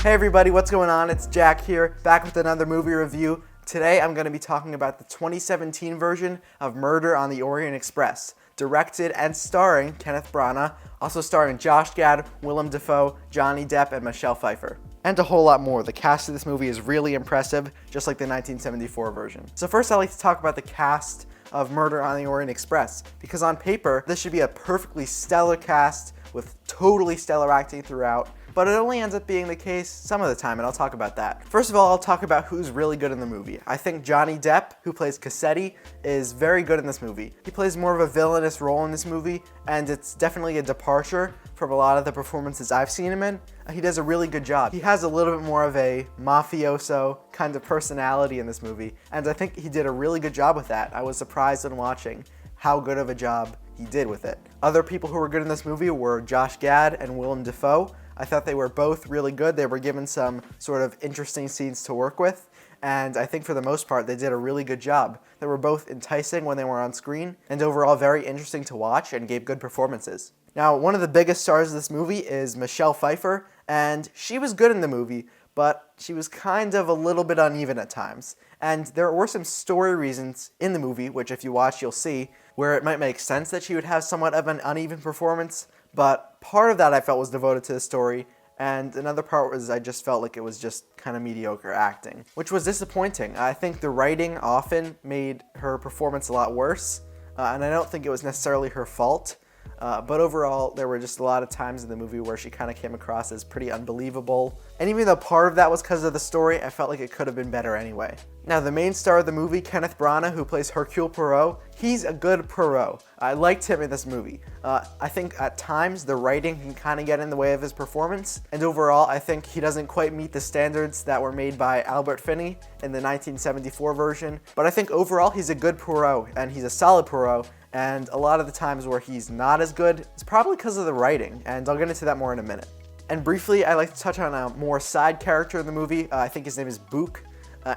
Hey everybody, what's going on? It's Jack here, back with another movie review. Today I'm going to be talking about the 2017 version of Murder on the Orient Express, directed and starring Kenneth Branagh, also starring Josh Gad, Willem Dafoe, Johnny Depp, and Michelle Pfeiffer. And a whole lot more. The cast of this movie is really impressive, just like the 1974 version. So first I'd like to talk about the cast of Murder on the Orient Express, because on paper, this should be a perfectly stellar cast with totally stellar acting throughout, but it only ends up being the case some of the time, and I'll talk about that. First of all, I'll talk about who's really good in the movie. I think Johnny Depp, who plays Cassetti, is very good in this movie. He plays more of a villainous role in this movie, and it's definitely a departure from a lot of the performances I've seen him in. He does a really good job. He has a little bit more of a mafioso kind of personality in this movie, and I think he did a really good job with that. I was surprised when watching how good of a job he did with it. Other people who were good in this movie were Josh Gad and Willem Dafoe. I thought they were both really good. They were given some sort of interesting scenes to work with, and I think for the most part they did a really good job. They were both enticing when they were on screen, and overall very interesting to watch and gave good performances. Now, one of the biggest stars of this movie is Michelle Pfeiffer, and she was good in the movie, but she was kind of a little bit uneven at times. And there were some story reasons in the movie, which if you watch you'll see, where it might make sense that she would have somewhat of an uneven performance, but part of that I felt was devoted to the story, and another part was I just felt like it was just kind of mediocre acting, which was disappointing. I think the writing often made her performance a lot worse, and I don't think it was necessarily her fault. But overall, there were just a lot of times in the movie where she kind of came across as pretty unbelievable. And even though part of that was because of the story, I felt like it could have been better anyway. Now, the main star of the movie, Kenneth Branagh, who plays Hercule Poirot, he's a good Poirot. I liked him in this movie. I think at times the writing can kind of get in the way of his performance. And overall, I think he doesn't quite meet the standards that were made by Albert Finney in the 1974 version. But I think overall, he's a good Poirot, and he's a solid Poirot. And a lot of the times where he's not as good, it's probably because of the writing, and I'll get into that more in a minute. And briefly, I'd like to touch on a more side character in the movie. I think his name is Book,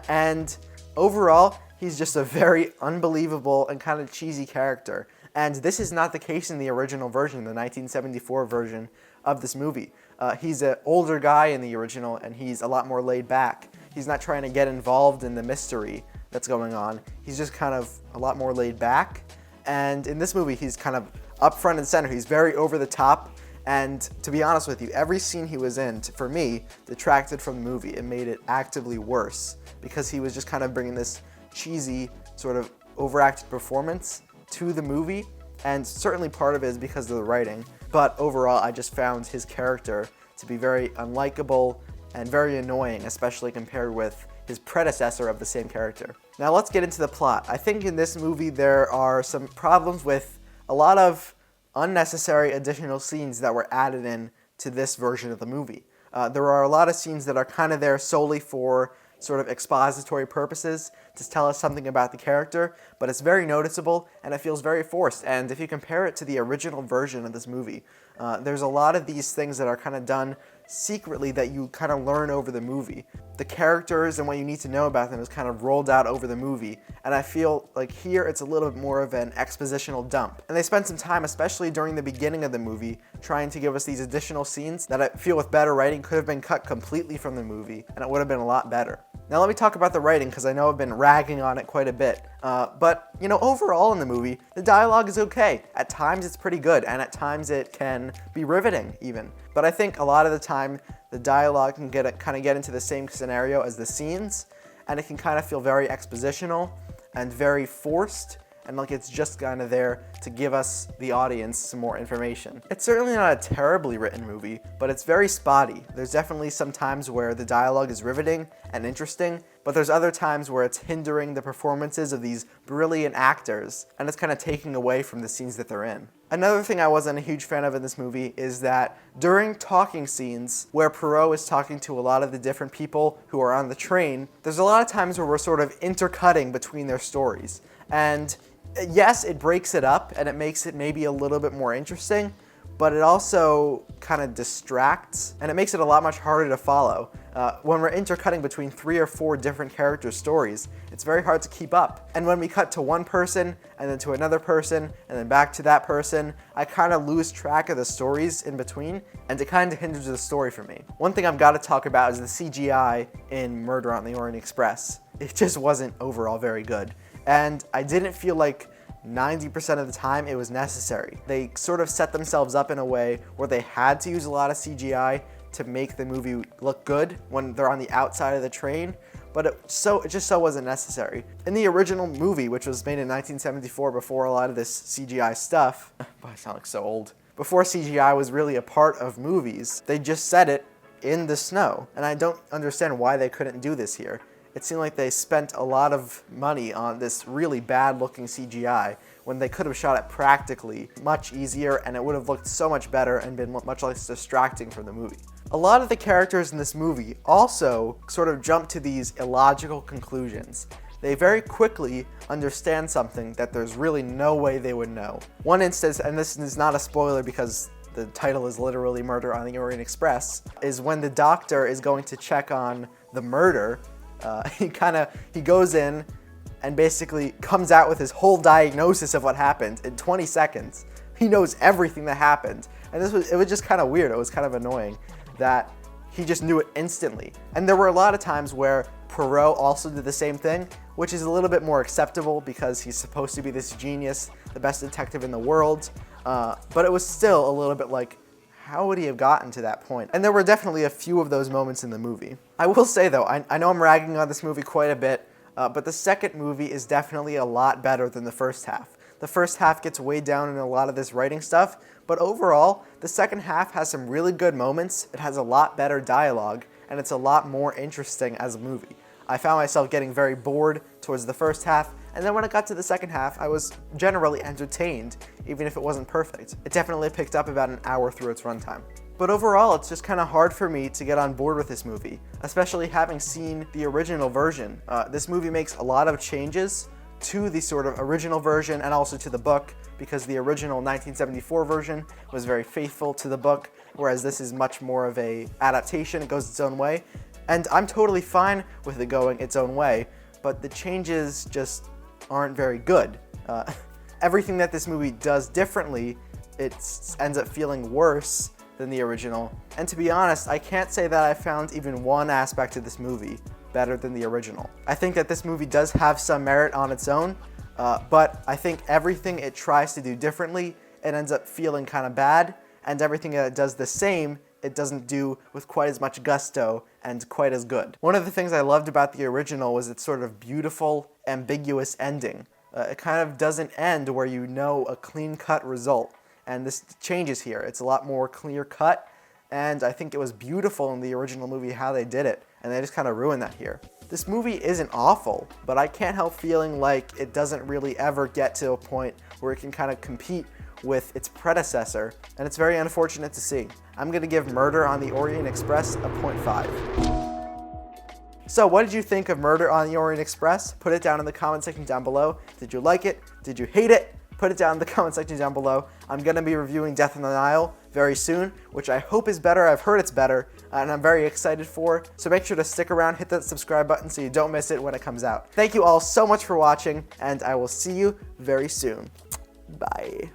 and overall, he's just a very unbelievable and kind of cheesy character. And this is not the case in the original version, the 1974 version of this movie. He's an older guy in the original, and he's a lot more laid back. He's not trying to get involved in the mystery that's going on. He's just kind of a lot more laid back. And in this movie, he's kind of up front and center. He's very over the top. And to be honest with you, every scene he was in, for me, detracted from the movie. It made it actively worse because he was just kind of bringing this cheesy, sort of overacted performance to the movie. And certainly part of it is because of the writing. But overall, I just found his character to be very unlikable and very annoying, especially compared with his predecessor of the same character. Now let's get into the plot. I think in this movie there are some problems with a lot of unnecessary additional scenes that were added in to this version of the movie. There are a lot of scenes that are kind of there solely for sort of expository purposes to tell us something about the character, but it's very noticeable and it feels very forced. And if you compare it to the original version of this movie, there's a lot of these things that are kind of done secretly that you kind of learn over the movie. The characters and what you need to know about them is kind of rolled out over the movie, and I feel like here it's a little bit more of an expositional dump. And they spend some time, especially during the beginning of the movie, trying to give us these additional scenes that I feel with better writing could have been cut completely from the movie, and it would have been a lot better. Now let me talk about the writing, because I know I've been ragging on it quite a bit. But, you know, overall in the movie, the dialogue is okay. At times it's pretty good, and at times it can be riveting even. But I think a lot of the time, the dialogue can kind of get into the same scenario as the scenes, and it can kind of feel very expositional and very forced, and like it's just kind of there to give us, the audience, some more information. It's certainly not a terribly written movie, but it's very spotty. There's definitely some times where the dialogue is riveting and interesting, but there's other times where it's hindering the performances of these brilliant actors, and it's kind of taking away from the scenes that they're in. Another thing I wasn't a huge fan of in this movie is that during talking scenes where Poirot is talking to a lot of the different people who are on the train, there's a lot of times where we're sort of intercutting between their stories. And yes, it breaks it up and it makes it maybe a little bit more interesting, but it also kind of distracts and it makes it a lot much harder to follow. When we're intercutting between 3 or 4 different characters' stories, it's very hard to keep up. And when we cut to one person, and then to another person, and then back to that person, I kind of lose track of the stories in between, and it kind of hinders the story for me. One thing I've got to talk about is the CGI in Murder on the Orient Express. It just wasn't overall very good. And I didn't feel like 90% of the time it was necessary. They sort of set themselves up in a way where they had to use a lot of CGI to make the movie look good when they're on the outside of the train, but it just wasn't necessary. In the original movie, which was made in 1974 before a lot of this CGI stuff, I sound like so old, before CGI was really a part of movies, they just set it in the snow, and I don't understand why they couldn't do this here. It seemed like they spent a lot of money on this really bad looking CGI when they could have shot it practically much easier, and it would have looked so much better and been much less distracting from the movie. A lot of the characters in this movie also sort of jump to these illogical conclusions. They very quickly understand something that there's really no way they would know. One instance, and this is not a spoiler because the title is literally Murder on the Orient Express, is when the doctor is going to check on the murder. He goes in and basically comes out with his whole diagnosis of what happened in 20 seconds. He knows everything that happened. And it was just kind of weird. It was kind of annoying that he just knew it instantly. And there were a lot of times where Poirot also did the same thing, which is a little bit more acceptable because he's supposed to be this genius, the best detective in the world. But it was still a little bit like, how would he have gotten to that point? And there were definitely a few of those moments in the movie. I will say though, I know I'm ragging on this movie quite a bit, but the second movie is definitely a lot better than the first half. The first half gets weighed down in a lot of this writing stuff, but overall, the second half has some really good moments, it has a lot better dialogue, and it's a lot more interesting as a movie. I found myself getting very bored towards the first half, and then when it got to the second half, I was generally entertained, even if it wasn't perfect. It definitely picked up about an hour through its runtime. But overall, it's just kind of hard for me to get on board with this movie, especially having seen the original version. This movie makes a lot of changes to the sort of original version and also to the book, because the original 1974 version was very faithful to the book, whereas this is much more of a adaptation. It goes its own way, and I'm totally fine with it going its own way, but the changes just aren't very good. Everything that this movie does differently, it ends up feeling worse than the original. And to be honest, I can't say that I found even one aspect of this movie better than the original. I think that this movie does have some merit on its own, but I think everything it tries to do differently, it ends up feeling kind of bad, and everything that it does the same, it doesn't do with quite as much gusto and quite as good. One of the things I loved about the original was its sort of beautiful, ambiguous ending. It kind of doesn't end where you know a clean-cut result, and this changes here. It's a lot more clear-cut, and I think it was beautiful in the original movie how they did it, and they just kind of ruined that here. This movie isn't awful, but I can't help feeling like it doesn't really ever get to a point where it can kind of compete with its predecessor, and it's very unfortunate to see. I'm going to give Murder on the Orient Express a 0.5. So what did you think of Murder on the Orient Express? Put it down in the comment section down below. Did you like it? Did you hate it? Put it down in the comment section down below. I'm going to be reviewing Death on the Nile very soon, which I hope is better. I've heard it's better, and I'm very excited for. So make sure to stick around, hit that subscribe button so you don't miss it when it comes out. Thank you all so much for watching, and I will see you very soon. Bye.